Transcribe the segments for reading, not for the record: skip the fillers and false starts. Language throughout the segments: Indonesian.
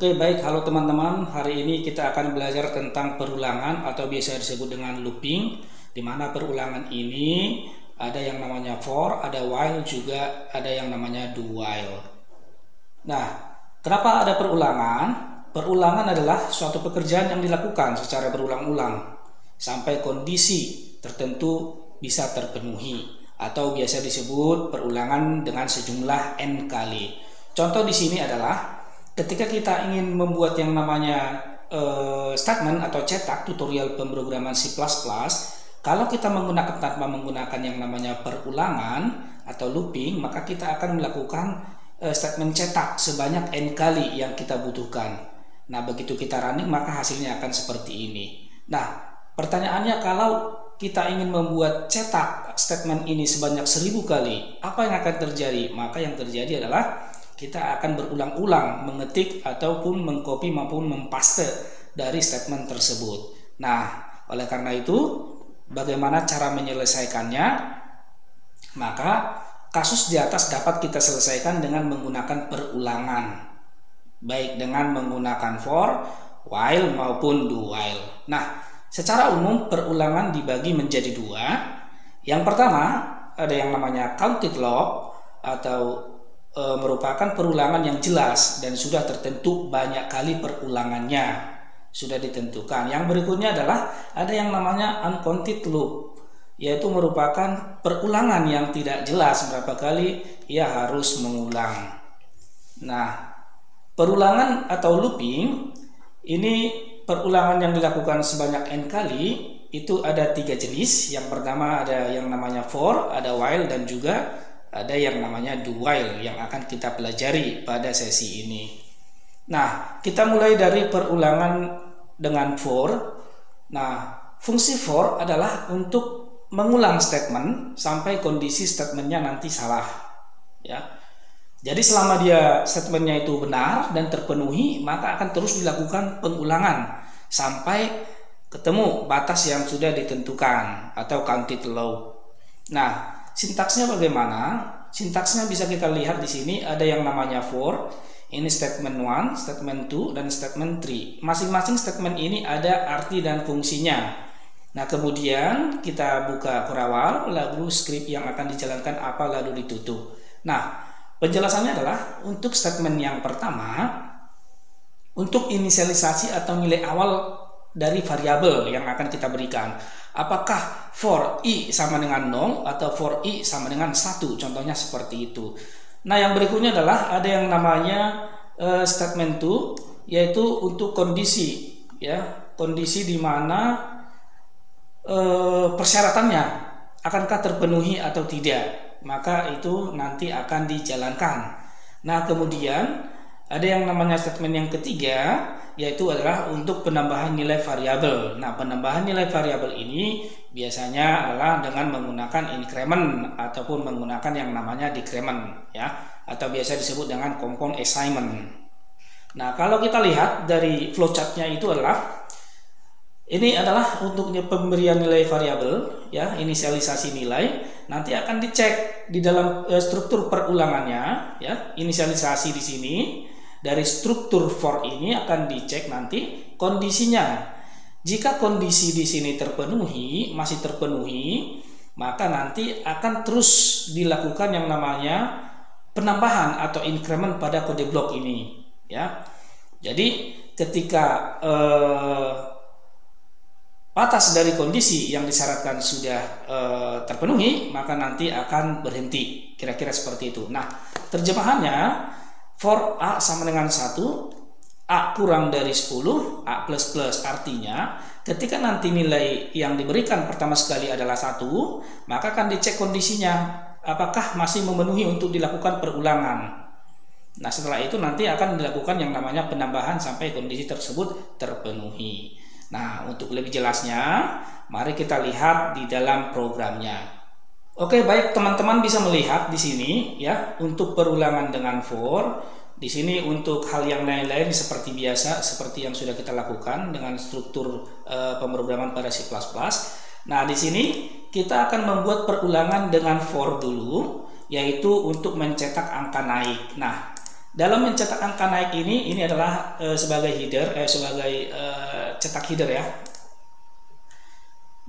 Oke, baik. Halo teman-teman. Hari ini kita akan belajar tentang perulangan atau biasa disebut dengan looping, di mana perulangan ini ada yang namanya for, ada while, juga ada yang namanya do while. Nah, kenapa ada perulangan? Perulangan adalah suatu pekerjaan yang dilakukan secara berulang-ulang sampai kondisi tertentu bisa terpenuhi, atau biasa disebut perulangan dengan sejumlah n kali. Contoh di sini adalah ketika kita ingin membuat yang namanya statement atau cetak tutorial pemrograman C++, kalau kita menggunakan tanpa menggunakan yang namanya perulangan atau looping, maka kita akan melakukan statement cetak sebanyak n kali yang kita butuhkan. Nah, begitu kita running maka hasilnya akan seperti ini. Nah, pertanyaannya, kalau kita ingin membuat cetak statement ini sebanyak 1000 kali, apa yang akan terjadi? Maka yang terjadi adalah kita akan berulang-ulang mengetik ataupun mengcopy maupun mempaste dari statement tersebut. Nah, oleh karena itu, bagaimana cara menyelesaikannya? Maka kasus di atas dapat kita selesaikan dengan menggunakan perulangan, baik dengan menggunakan for, while maupun do while. Nah, secara umum perulangan dibagi menjadi dua. Yang pertama ada yang namanya counted loop atau merupakan perulangan yang jelas dan sudah tertentu banyak kali perulangannya, sudah ditentukan. Yang berikutnya adalah ada yang namanya uncounted loop, yaitu merupakan perulangan yang tidak jelas berapa kali ia harus mengulang. Nah, perulangan atau looping ini perulangan yang dilakukan sebanyak n kali. Itu ada 3 jenis. Yang pertama ada yang namanya for, ada while, dan juga ada yang namanya do while yang akan kita pelajari pada sesi ini. Nah, kita mulai dari perulangan dengan for. Nah, fungsi for adalah untuk mengulang statement sampai kondisi statementnya nanti salah, ya. Jadi selama dia statementnya itu benar dan terpenuhi, maka akan terus dilakukan pengulangan sampai ketemu batas yang sudah ditentukan atau counted loop. Nah, sintaksnya bagaimana? Sintaksnya bisa kita lihat di sini. Ada yang namanya for, ini statement 1, statement 2, dan statement 3. Masing-masing statement ini ada arti dan fungsinya. Nah, kemudian kita buka kurawal, lalu script yang akan dijalankan apa, lalu ditutup. Nah, penjelasannya adalah untuk statement yang pertama, untuk inisialisasi atau nilai awal dari variabel yang akan kita berikan. Apakah for i sama dengan 0 atau for i sama dengan 1? Contohnya seperti itu. Nah, yang berikutnya adalah ada yang namanya statement 2, yaitu untuk kondisi, ya, kondisi di mana persyaratannya akankah terpenuhi atau tidak. Maka itu nanti akan dijalankan. Nah, kemudian ada yang namanya statement yang ketiga, yaitu adalah untuk penambahan nilai variabel. Nah, penambahan nilai variabel ini biasanya adalah dengan menggunakan increment ataupun menggunakan yang namanya decrement, ya, atau biasa disebut dengan compound assignment. Nah, kalau kita lihat dari flowchartnya itu adalah ini adalah untuk pemberian nilai variabel, ya, inisialisasi nilai. Nanti akan dicek di dalam struktur perulangannya, ya, inisialisasi di sini. Dari struktur for ini akan dicek nanti kondisinya. Jika kondisi di sini terpenuhi, masih terpenuhi, maka nanti akan terus dilakukan yang namanya penambahan atau increment pada kode blok ini, ya. Jadi ketika batas dari kondisi yang disyaratkan sudah terpenuhi, maka nanti akan berhenti. Kira-kira seperti itu. Nah, terjemahannya, for A sama dengan 1, A kurang dari 10, A plus plus, artinya ketika nanti nilai yang diberikan pertama sekali adalah 1, maka akan dicek kondisinya apakah masih memenuhi untuk dilakukan perulangan. Nah, setelah itu nanti akan dilakukan yang namanya penambahan sampai kondisi tersebut terpenuhi. Nah, untuk lebih jelasnya, mari kita lihat di dalam programnya. Oke, baik, teman-teman bisa melihat di sini, ya, untuk perulangan dengan for. Di sini untuk hal yang lain-lain seperti biasa, seperti yang sudah kita lakukan dengan struktur pemrograman pada C++. Nah, di sini kita akan membuat perulangan dengan for dulu, yaitu untuk mencetak angka naik. Nah, Dalam mencetak angka naik ini adalah sebagai header, sebagai cetak header ya.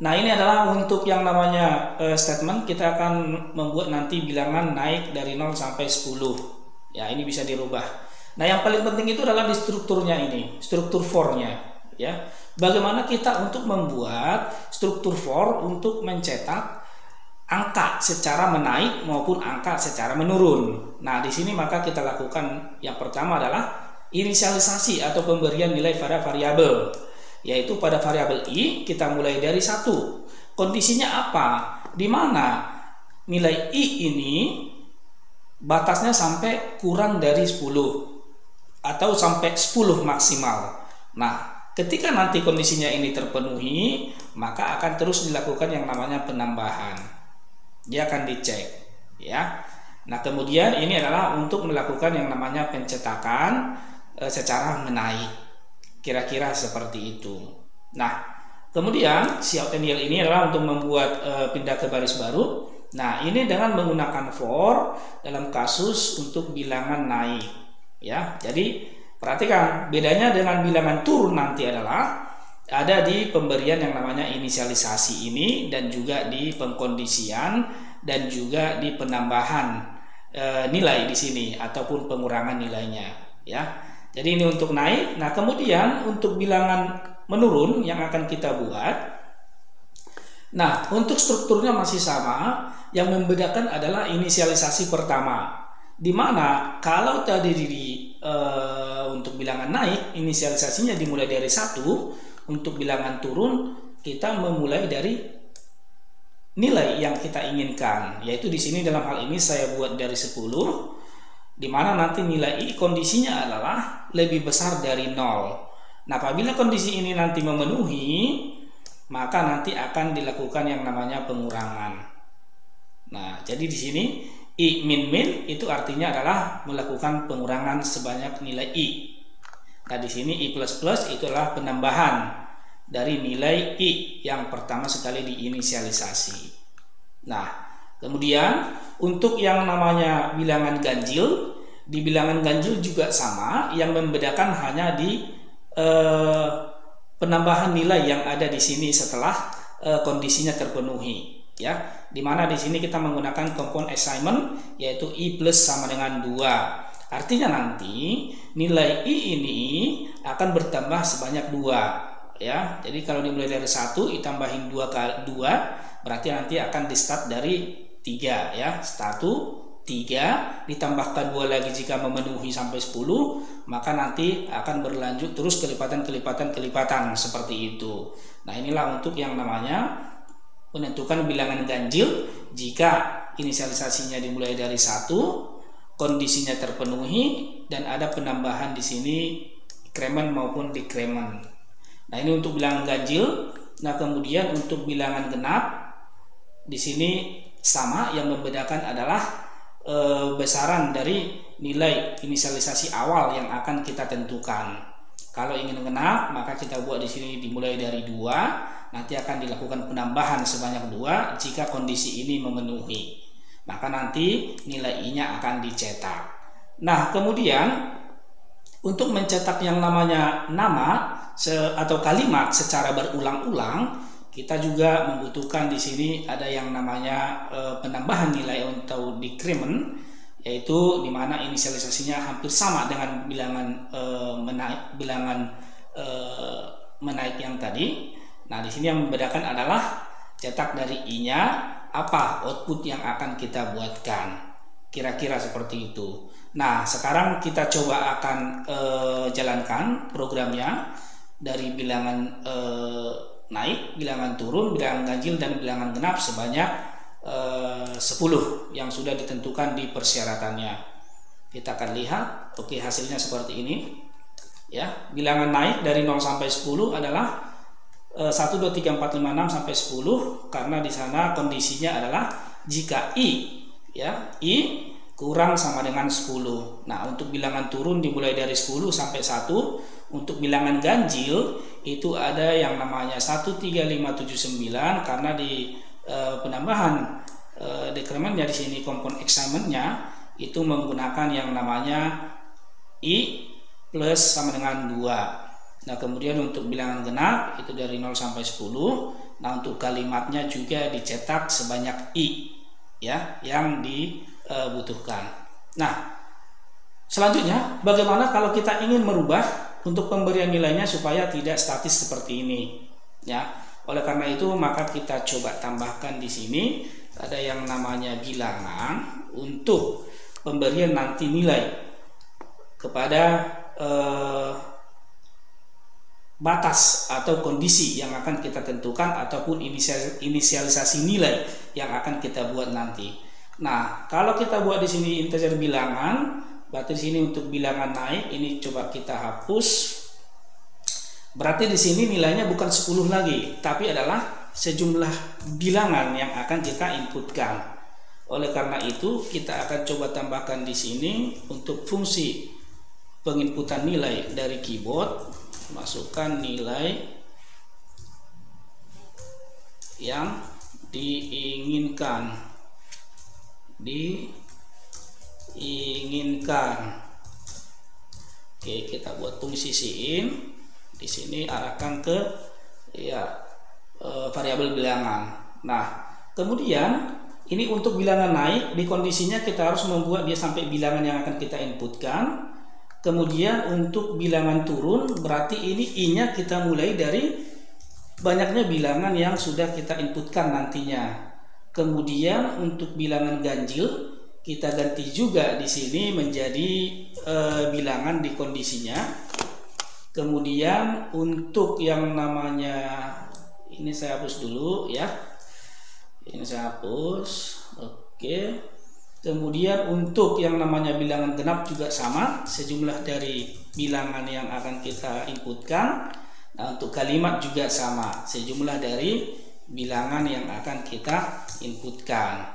Nah, ini adalah untuk yang namanya statement. Kita akan membuat nanti bilangan naik dari 0 sampai 10. Ya, ini bisa dirubah. Nah, yang paling penting itu adalah di strukturnya ini, struktur for-nya ya. Bagaimana kita untuk membuat struktur for untuk mencetak angka secara menaik maupun angka secara menurun. Nah, di sini maka kita lakukan yang pertama adalah inisialisasi atau pemberian nilai pada variabel. Yaitu pada variabel i kita mulai dari 1. Kondisinya apa? Di mana nilai i ini batasnya sampai kurang dari 10 atau sampai 10 maksimal. Nah, ketika nanti kondisinya ini terpenuhi, maka akan terus dilakukan yang namanya penambahan. Dia akan dicek ya. Nah, kemudian ini adalah untuk melakukan yang namanya pencetakan secara menaik, kira-kira seperti itu. Nah, kemudian si Outenial ini adalah untuk membuat pindah ke baris baru. Nah, ini dengan menggunakan for dalam kasus untuk bilangan naik ya. Jadi perhatikan bedanya dengan bilangan turun nanti adalah ada di pemberian yang namanya inisialisasi ini dan juga di pengkondisian dan juga di penambahan nilai di sini ataupun pengurangan nilainya ya. Jadi ini untuk naik. Nah, kemudian untuk bilangan menurun yang akan kita buat. Nah, untuk strukturnya masih sama. Yang membedakan adalah inisialisasi pertama. Di mana kalau tadi untuk bilangan naik inisialisasinya dimulai dari 1. Untuk bilangan turun kita memulai dari nilai yang kita inginkan, yaitu di sini dalam hal ini saya buat dari 10, di mana nanti nilai i kondisinya adalah lebih besar dari 0. Nah, apabila kondisi ini nanti memenuhi, maka nanti akan dilakukan yang namanya pengurangan. Nah, jadi di sini i min itu artinya adalah melakukan pengurangan sebanyak nilai i. Nah, di sini i++ itu adalah penambahan dari nilai i yang pertama sekali diinisialisasi. Nah, kemudian untuk yang namanya bilangan ganjil, di bilangan ganjil juga sama, yang membedakan hanya di penambahan nilai yang ada di sini setelah kondisinya terpenuhi ya. Dimana di sini kita menggunakan compound assignment yaitu i plus sama dengan 2. Artinya nanti nilai i ini akan bertambah sebanyak 2 ya. Jadi kalau dimulai dari 1 ditambahin 2 kali 2 berarti nanti akan di start dari 3 ya. 1 3 ditambahkan 2 lagi jika memenuhi sampai 10, maka nanti akan berlanjut terus kelipatan seperti itu. Nah, inilah untuk yang namanya menentukan bilangan ganjil jika inisialisasinya dimulai dari 1, kondisinya terpenuhi dan ada penambahan di sini increment maupun decrement. Nah, ini untuk bilangan ganjil. Nah, kemudian untuk bilangan genap di sini sama, yang membedakan adalah besaran dari nilai inisialisasi awal yang akan kita tentukan. Kalau ingin genap, maka kita buat di sini dimulai dari 2, nanti akan dilakukan penambahan sebanyak 2 jika kondisi ini memenuhi. Maka nanti nilai I-nya akan dicetak. Nah, kemudian untuk mencetak yang namanya nama atau kalimat secara berulang-ulang, kita juga membutuhkan di sini ada yang namanya penambahan nilai atau decrement, yaitu di mana inisialisasinya hampir sama dengan bilangan menaik yang tadi. Nah, di sini yang membedakan adalah cetak dari I-nya apa output yang akan kita buatkan, kira-kira seperti itu. Nah, sekarang kita coba akan jalankan programnya dari bilangan naik, bilangan turun, bilangan ganjil, dan bilangan genap sebanyak 10 yang sudah ditentukan di persyaratannya. Kita akan lihat, oke, hasilnya seperti ini ya. Bilangan naik dari 0 sampai 10 adalah 1, 2, 3, 4, 5, 6 sampai 10, karena di sana kondisinya adalah jika I ya, I kurang sama dengan 10. Nah, untuk bilangan turun dimulai dari 10 sampai 1. Untuk bilangan ganjil itu ada yang namanya 1, 3, 5, 7, 9, karena di penambahan decrementnya di sini compound assignment-nya itu menggunakan yang namanya I plus sama dengan 2. Nah, kemudian untuk bilangan genap itu dari 0 sampai 10. Nah, untuk kalimatnya juga dicetak sebanyak I ya yang dibutuhkan. Nah, selanjutnya bagaimana kalau kita ingin merubah untuk pemberian nilainya supaya tidak statis seperti ini ya. Oleh karena itu maka kita coba tambahkan di sini ada yang namanya bilangan untuk pemberian nanti nilai kepada batas atau kondisi yang akan kita tentukan ataupun inisialisasi nilai yang akan kita buat nanti. Nah, kalau kita buat di sini integer bilangan, berarti di sini untuk bilangan naik ini coba kita hapus. Berarti di sini nilainya bukan 10 lagi, tapi adalah sejumlah bilangan yang akan kita inputkan. Oleh karena itu, kita akan coba tambahkan di sini untuk fungsi penginputan nilai dari keyboard. Masukkan nilai yang diinginkan. Oke, kita buat fungsi sin. Di sini arahkan ke variabel bilangan. Nah, kemudian ini untuk bilangan naik, di kondisinya kita harus membuat dia sampai bilangan yang akan kita inputkan. Kemudian untuk bilangan turun berarti ini I-nya kita mulai dari banyaknya bilangan yang sudah kita inputkan nantinya. Kemudian untuk bilangan ganjil kita ganti juga di sini menjadi bilangan di kondisinya. Kemudian untuk yang namanya ini saya hapus dulu ya. Ini saya hapus. Oke. Kemudian untuk yang namanya bilangan genap juga sama, sejumlah dari bilangan yang akan kita inputkan. Nah, untuk kalimat juga sama, sejumlah dari bilangan yang akan kita inputkan.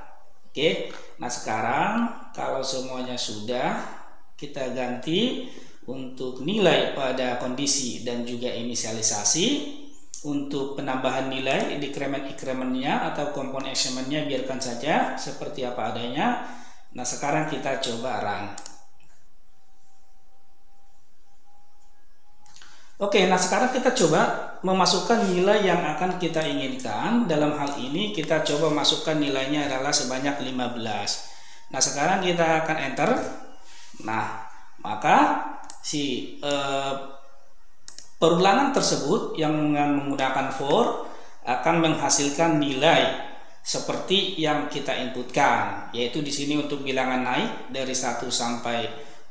Oke, nah sekarang kalau semuanya sudah, kita ganti untuk nilai pada kondisi dan juga inisialisasi. Untuk penambahan nilai decrement-increment-nya atau compound achievement-nya biarkan saja seperti apa adanya. Nah, sekarang kita coba run. Oke, nah sekarang kita coba memasukkan nilai yang akan kita inginkan. Dalam hal ini kita coba masukkan nilainya adalah sebanyak 15. Nah, sekarang kita akan enter. Nah, maka si perulangan tersebut yang menggunakan for akan menghasilkan nilai seperti yang kita inputkan, yaitu di sini untuk bilangan naik dari 1 sampai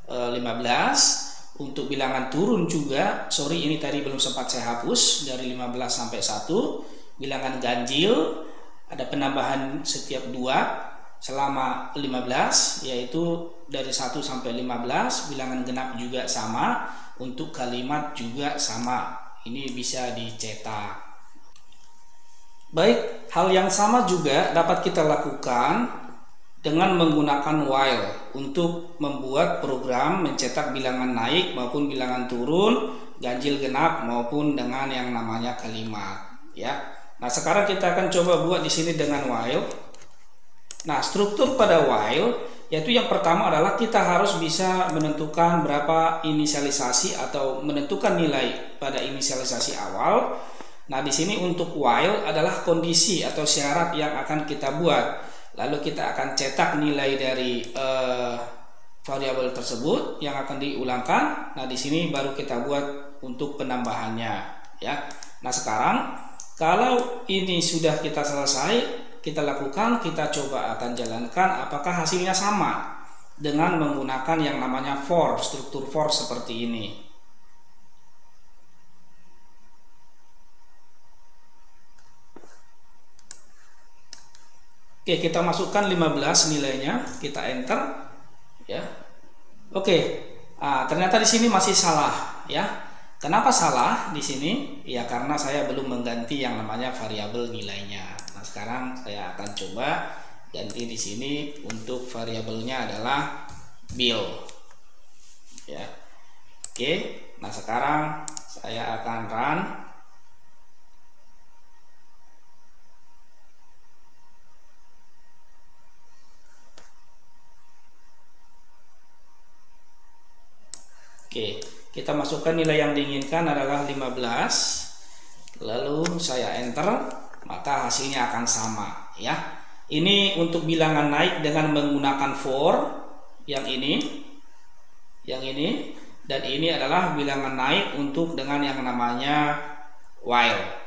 15, untuk bilangan turun juga, sorry ini tadi belum sempat saya hapus, dari 15 sampai 1, bilangan ganjil ada penambahan setiap 2 selama 15, yaitu dari 1 sampai 15, bilangan genap juga sama. Untuk kalimat juga sama, ini bisa dicetak. Baik, hal yang sama juga dapat kita lakukan dengan menggunakan while untuk membuat program mencetak bilangan naik maupun bilangan turun, ganjil genap maupun dengan yang namanya kalimat ya. Nah, sekarang kita akan coba buat di sini dengan while. Nah, struktur pada while yaitu yang pertama adalah kita harus bisa menentukan berapa inisialisasi atau menentukan nilai pada inisialisasi awal. Nah, di sini untuk while adalah kondisi atau syarat yang akan kita buat. Lalu kita akan cetak nilai dari variabel tersebut yang akan diulangkan. Nah, di sini baru kita buat untuk penambahannya ya. Nah, sekarang kalau ini sudah kita selesai, kita lakukan, kita coba akan jalankan apakah hasilnya sama dengan menggunakan yang namanya for, struktur for seperti ini. Oke, kita masukkan 15 nilainya, kita enter ya. Oke. Nah, ternyata di sini masih salah ya. Kenapa salah di sini? Ya karena saya belum mengganti yang namanya variabel nilainya. Nah, sekarang saya akan coba ganti di sini untuk variabelnya adalah bill. Ya. Oke. Nah, sekarang saya akan run. Oke, kita masukkan nilai yang diinginkan adalah 15. Lalu saya enter, maka hasilnya akan sama ya. Ini untuk bilangan naik dengan menggunakan for, yang ini, dan ini adalah bilangan naik untuk dengan yang namanya while.